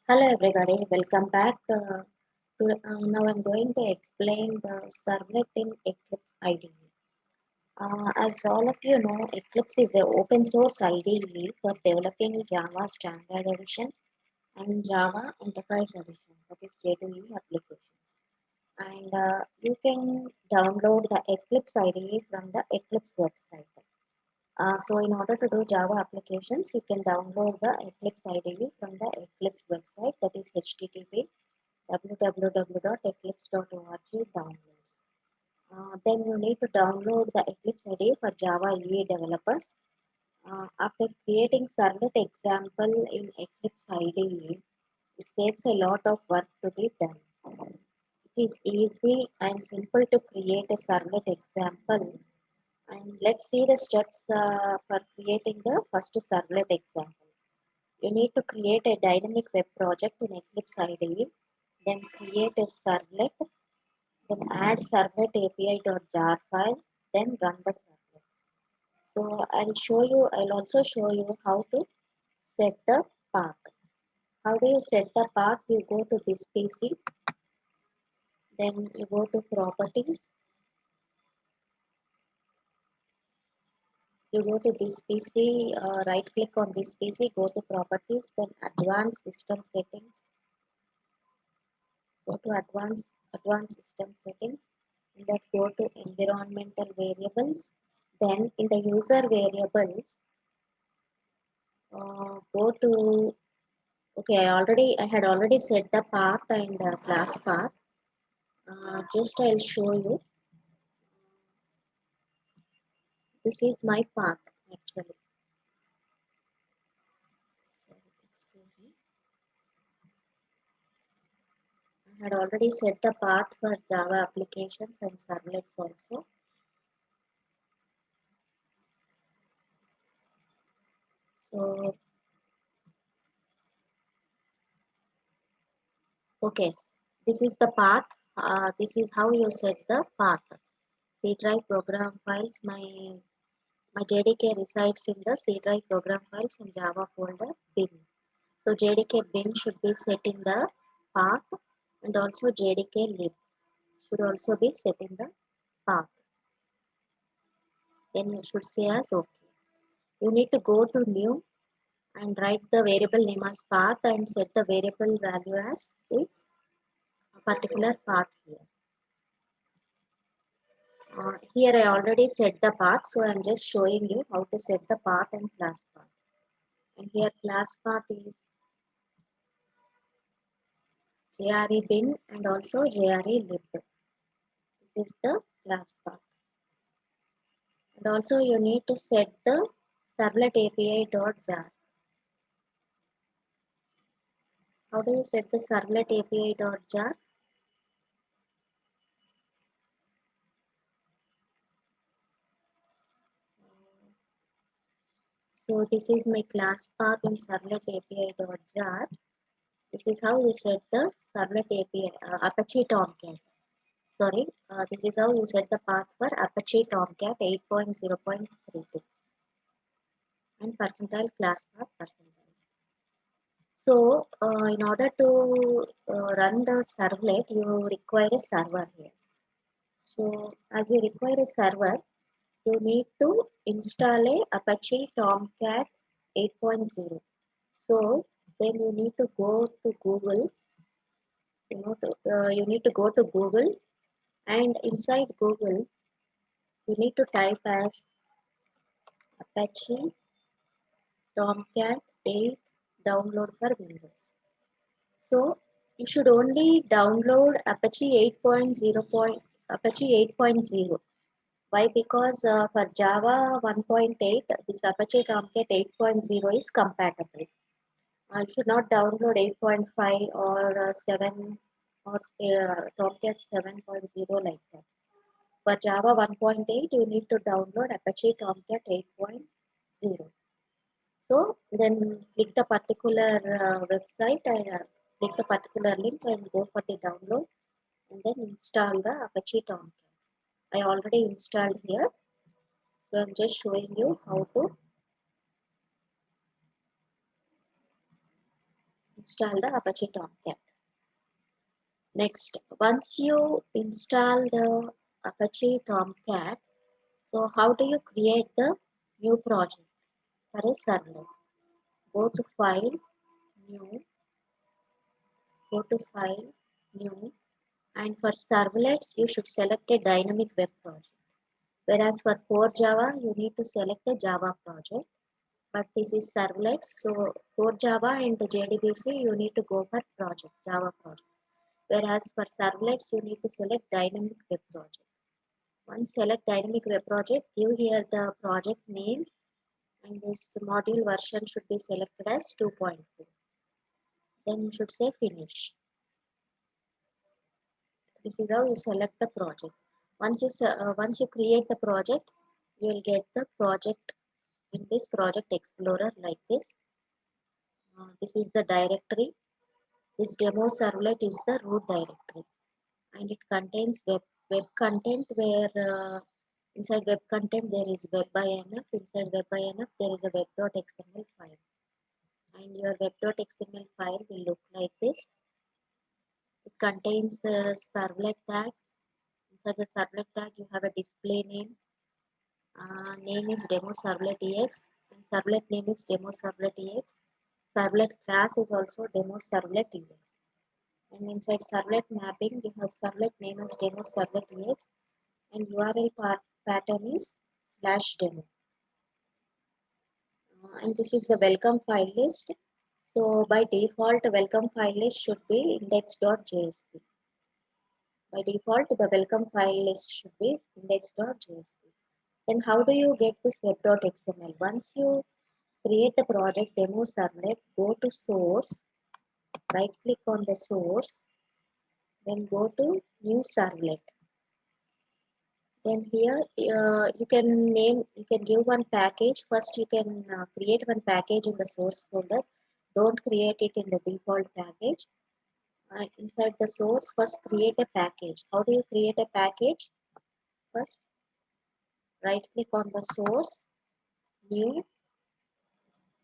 Hello everybody, welcome back. Now I'm going to explain the servlet in Eclipse IDE. As all of you know, Eclipse is an open source IDE for developing Java Standard Edition and Java Enterprise Edition, that is J2E applications. And you can download the Eclipse IDE from the Eclipse website. So in order to do Java applications, you can download the Eclipse IDE from the Eclipse website, that is http www.eclipse.org downloads. Then you need to download the Eclipse IDE for Java EE developers. After creating servlet example in Eclipse IDE, it saves a lot of work to be done. It is easy and simple to create a servlet example. And let's see the steps for creating the first servlet example. You need to create a dynamic web project in Eclipse IDE, then create a servlet, then add servlet API.jar file, then run the servlet. So I'll also show you how to set the path. How do you set the path? You go to this PC, then you go to properties, you go to this PC, right click on this PC, go to properties, then advanced system settings, go to advanced system settings, and then go to environmental variables, then in the user variables, go to okay, I had already set the path and class path. Just I'll show you. This is my path actually. So, excuse me. I had already set the path for Java applications and servlets also. So, okay, this is the path. This is how you set the path. C drive program files. My JDK resides in the C drive program files and Java folder bin. So JDK bin should be set in the path, and also JDK lib should also be set in the path. Then you should say as OK. You need to go to new and write the variable name as path and set the variable value as the particular path here. Here I already set the path, so I'm just showing you how to set the path and class path. And here class path is JRE bin and also JRE lib. This is the class path. And also you need to set the servlet API.jar. How do you set the servlet API.jar? So this is my class path in servlet API.jar. This is how you set the servlet API, Apache Tomcat. Sorry, this is how you set the path for Apache Tomcat 8.0.32 and percentile class path percentile. So in order to run the servlet, you require a server here. So as you require a server, you need to install a Apache Tomcat 8.0. So then you need to go to Google. You need to go to Google, and inside Google, you need to type as Apache Tomcat 8 download for Windows. So you should only download Apache 8.0. Apache 8.0. Why? Because for Java 1.8, this Apache Tomcat 8.0 is compatible. You should not download 8.5 or 7 or Tomcat 7.0 like that. For Java 1.8, you need to download Apache Tomcat 8.0. So then click the particular website and click the particular link and go for the download and then install the Apache Tomcat. I already installed here. So I'm just showing you how to install the Apache Tomcat. Next, once you install the Apache Tomcat, so how do you create the new project for a servlet? Go to File, New, go to File, New, and for servlets, you should select a dynamic web project. Whereas for core Java, you need to select a Java project. But this is servlets, so core Java and JDBC, you need to go for project, Java project. Whereas for servlets, you need to select dynamic web project. Once select dynamic web project, give here the project name, and this module version should be selected as 2.2. Then you should say finish. This is how you select the project. Once you create the project, you will get the project in this project explorer like this. This is the directory. This demo servlet is the root directory, and it contains web content where inside web content there is web.inf. Inside web.inf there is a web.xml file, and your web.xml file will look like this. It contains the servlet tags. Inside the servlet tag you have a display name. Name is demo servlet ex, and servlet name is demo servlet ex. Servlet class is also demo servlet ex. And inside servlet mapping, you have servlet name as demo servlet ex, and URL pattern is /demo. And this is the welcome file list. So by default, the welcome file list should be index.jsp. By default, the welcome file list should be index.jsp. Then how do you get this web.xml? Once you create the project demo servlet, go to source, right click on the source, then go to new servlet. Then here you can give one package. First you can create one package in the source folder. Don't create it in the default package. Inside the source, first create a package. How do you create a package? First, right click on the source, new,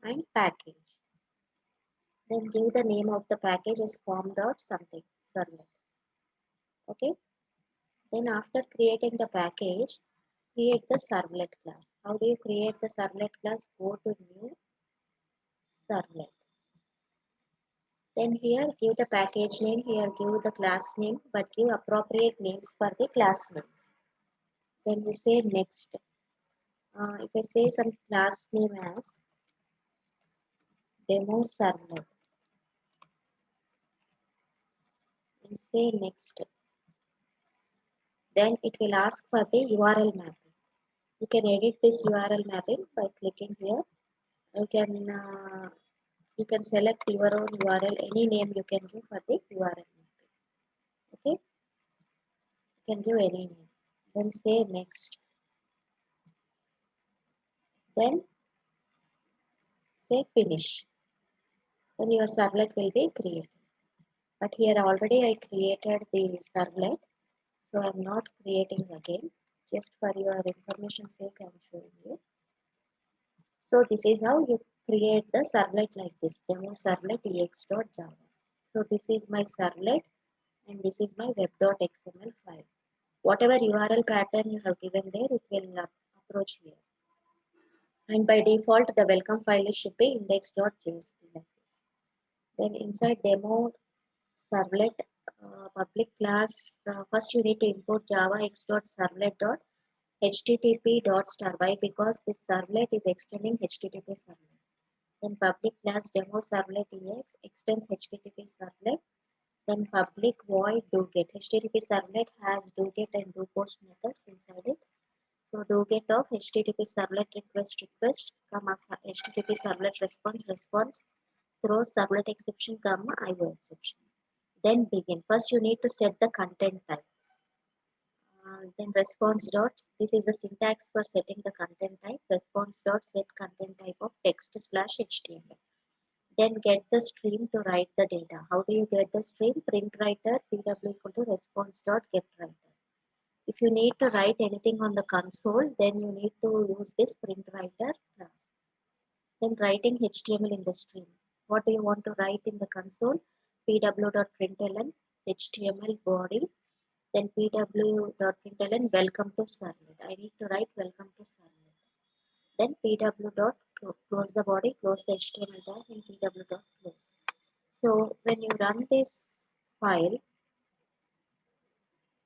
and package. Then give the name of the package as form.something servlet. Okay. Then after creating the package, create the servlet class. How do you create the servlet class? Go to new servlet. Then here give the package name, here give the class name, but give appropriate names for the class names. Then you say next. If I say some class name as demo servlet, and say next, then it will ask for the URL mapping. You can edit this URL mapping by clicking here. You can select your own URL, any name you can give for the URL mapping. Okay, you can give any name. Then say next. Then say finish. Then your servlet will be created. But here already I created the servlet, so I'm not creating again. Just for your information sake, I'm showing you. So this is how you create the servlet like this, demo servlet ex.java. So this is my servlet, and this is my web.xml file. Whatever URL pattern you have given there, it will approach here. And by default, the welcome file should be index.jsp like this. Then inside demo servlet public class, first you need to import java x.servlet.http.star. Why? Because this servlet is extending HTTP servlet. Then public class demo servlet ex extends HTTP servlet. Then public void doget. HTTP servlet has doget and dopost methods inside it. So doget of HTTP servlet request comma HTTP servlet response throws servlet exception comma IO exception. Then begin. First you need to set the content type. Then response dot. This is the syntax for setting the content type. Response dot set content type of text / HTML. Then get the stream to write the data. How do you get the stream? Print writer pw equal to response dot get writer. If you need to write anything on the console, then you need to use this print writer class. Then writing HTML in the stream. What do you want to write in the console? pw.println HTML body, then pw.println welcome to servlet. I need to write welcome to servlet. Then close the body, close the HTML tag, and pw.close. So when you run this file,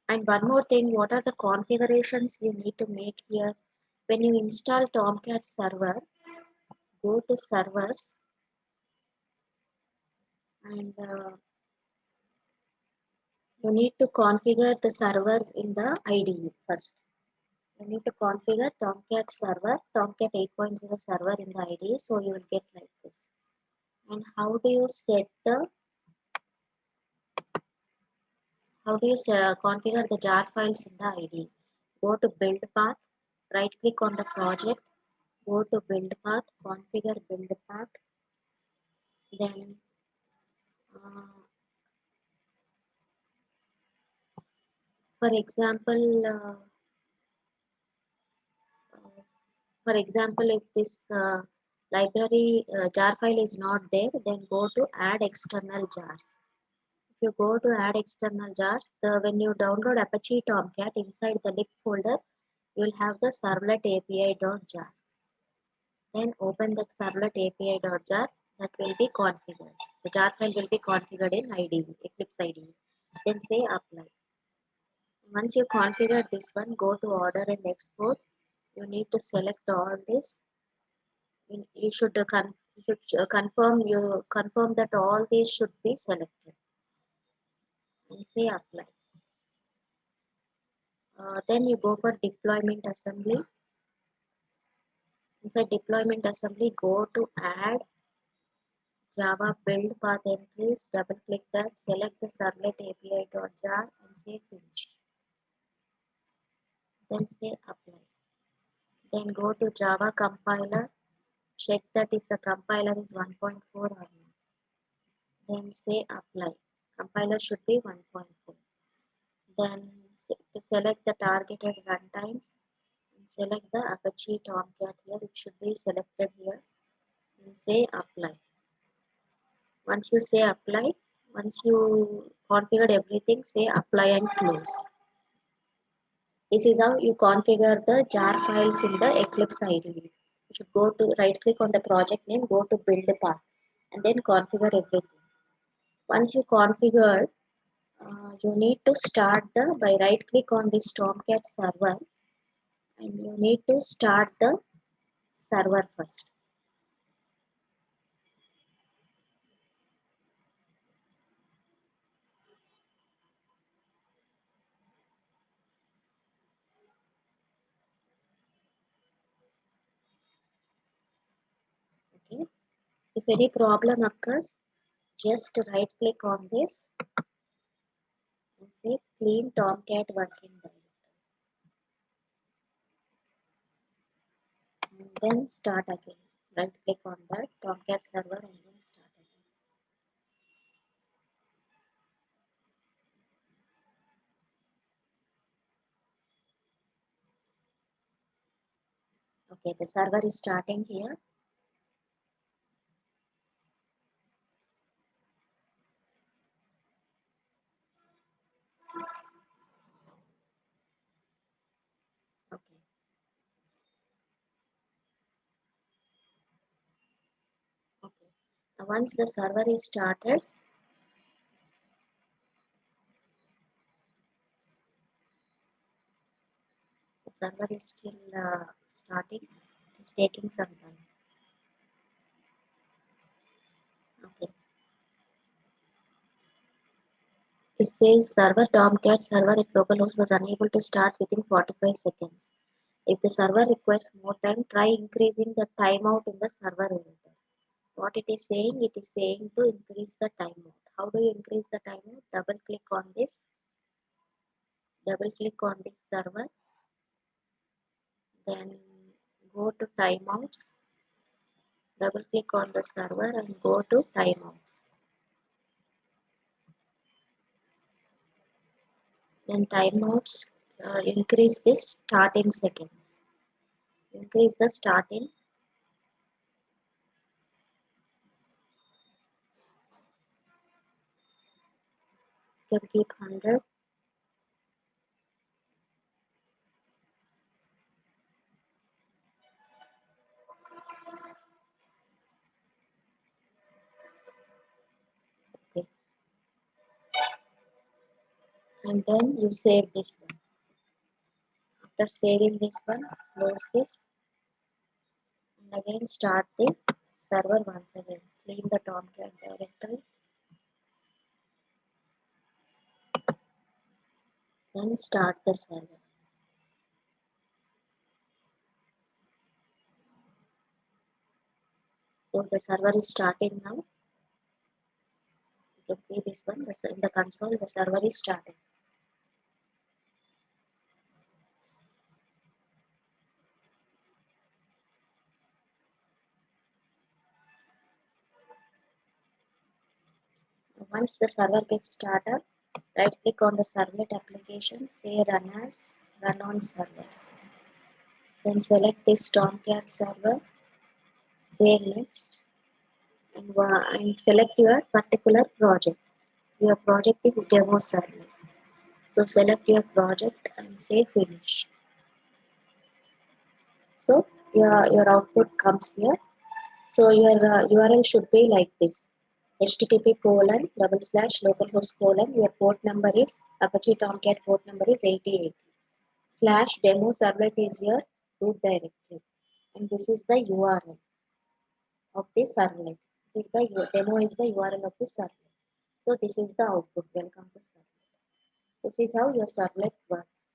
and one more thing, what are the configurations you need to make here? When you install Tomcat server, go to servers and you need to configure the server in the IDE first. You need to configure Tomcat server, Tomcat 8.0 server in the IDE, so you will get like this. And how do you configure the jar files in the IDE? Go to build path, right click on the project, go to build path, configure build path, then uh, for example, uh, if this library jar file is not there, then go to add external jars. If you go to add external jars, when you download Apache Tomcat, inside the lib folder, you will have the servlet API.jar. Then open that servlet API.jar, that will be configured. The jar file will be configured in IDE, Eclipse IDE. Then say apply. Once you configure this one, go to order and export. You need to select all this. You should, confirm that all these should be selected and say apply. Then you go for deployment assembly. Inside deployment assembly, go to add Java build path entries, double click that, select the servlet API.jar and say finish. Then say apply. Then go to Java compiler, check that if the compiler is 1.4 or not. Then say apply. Compiler should be 1.4. Then select the targeted runtimes and select the Apache Tomcat here. It should be selected here and say apply. Once you say apply, once you configured everything, say apply and close. This is how you configure the jar files in the Eclipse IDE. You should go to right click on the project name, go to build path, and then configure everything. Once you configure, you need to start by right click on this Tomcat server, and you need to start the server first. Okay. If any problem occurs, just right click on this and say clean Tomcat working directory. And then start again. Right click on that Tomcat server and then start again. Okay, the server is starting here. Okay. Okay. Now once the server is started, the server is still starting. It's taking some time. Okay. It says server Tomcat server at localhost was unable to start within 45 seconds. If the server requires more time, try increasing the timeout in the server editor. What it is saying to increase the timeout. How do you increase the timeout? Double click on this server, then go to timeouts, double click on the server and go to timeouts. Then timeouts, increase this start in seconds. Increase the start in You can keep 100. Okay. And then you save this one. After saving this one, close this and again start the server once again. Clean the Tomcat directory. Then start the server. So the server is starting now. You can see this one in the console, the server is starting. Once the server gets started, right click on the servlet application, say run on server. Then select this Tomcat server, say next, and select your particular project. Your project is demo server. So select your project and say finish. So your output comes here. So your URL should be like this: http://localhost:/ your port number is Apache Tomcat port number is 8080 / demo servlet is your root directory, and this is the URL of this servlet. This is the demo is the URL of the servlet. So this is the output. Welcome to servlet. This is how your servlet works.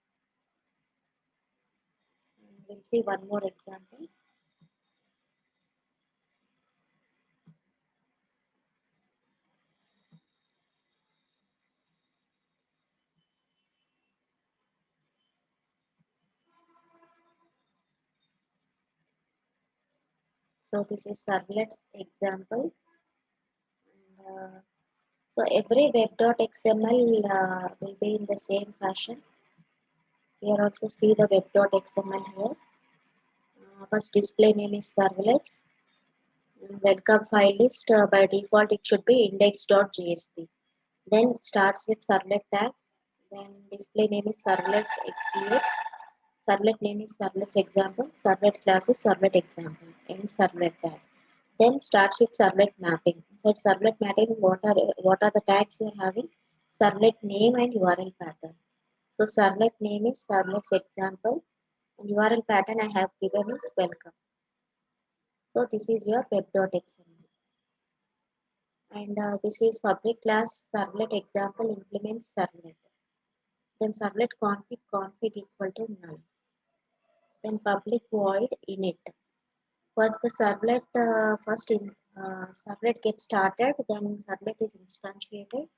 And we'll see one more example. So this is servlet's example. And, so every web.xml will be in the same fashion. Here also see the web.xml here. First display name is servlets. Welcome file list, by default it should be index.jsp. Then it starts with servlet tag. Then display name is servlets ex. Servlet name is servlets example. Servlet class is servlet example. And servlet tag. Then starts with servlet mapping. Inside servlet mapping, what are the tags we are having? Servlet name and URL pattern. So servlet name is servlet's example, and URL pattern I have given is welcome. So this is your web.xml. And this is public class servlet example implements servlet. Then servlet config equal to null. Then public void init. First the servlet servlet gets started, then servlet is instantiated,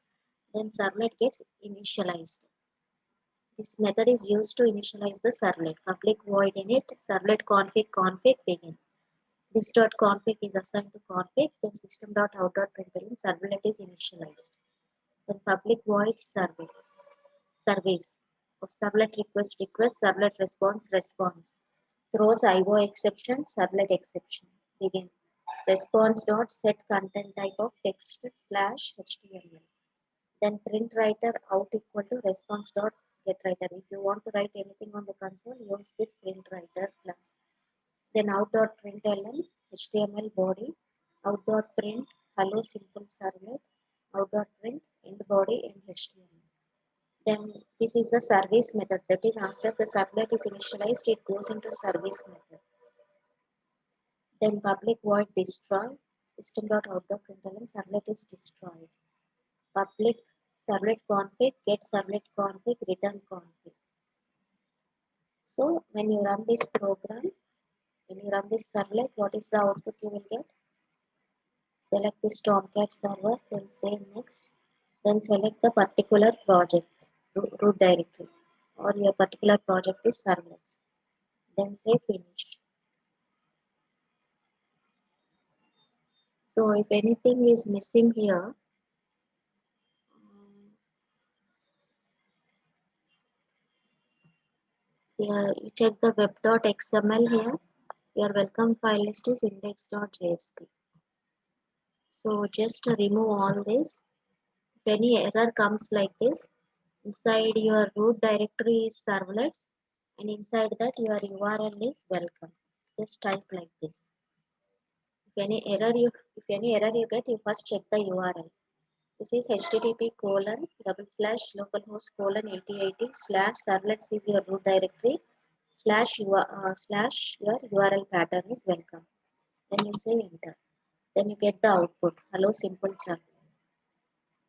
then servlet gets initialized. This method is used to initialize the servlet. Public void init servlet config begin. This .config is assigned to config, then system.out.println servlet is initialized. Then public void service of servlet request servlet response throws IO exception servlet exception begin. Response dot set content type of text / HTML. Then print writer out equal to response dot get writer. If you want to write anything on the console, use this print writer class. Then out dot println HTML body, out dot print hello simple servlet, out dot print end body end HTML. Then this is the service method. That is after the servlet is initialized, it goes into service method. Then public void destroy system.out.println servlet is destroyed. Public servlet config get servlet config return config. So when you run this program, when you run this servlet, what is the output you will get? Select this Tomcat server, then say next, then select the particular project root directory, or your particular project is servlets. Then say finish. So if anything is missing here, you check the web.xml here. Your welcome file list is index.jsp. So just remove all this. any error comes like this, inside your root directory is servlets, and inside that your URL is welcome. Just type like this. If any error you get, you first check the URL. This is http://localhost:8080/servlets is your root directory slash your URL pattern is welcome. Then you say enter. Then you get the output. Hello simple servlet.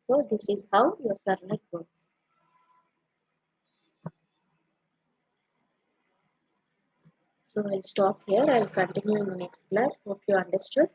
So this is how your servlet works. So I'll stop here. I'll continue in the next class. Hope you understood.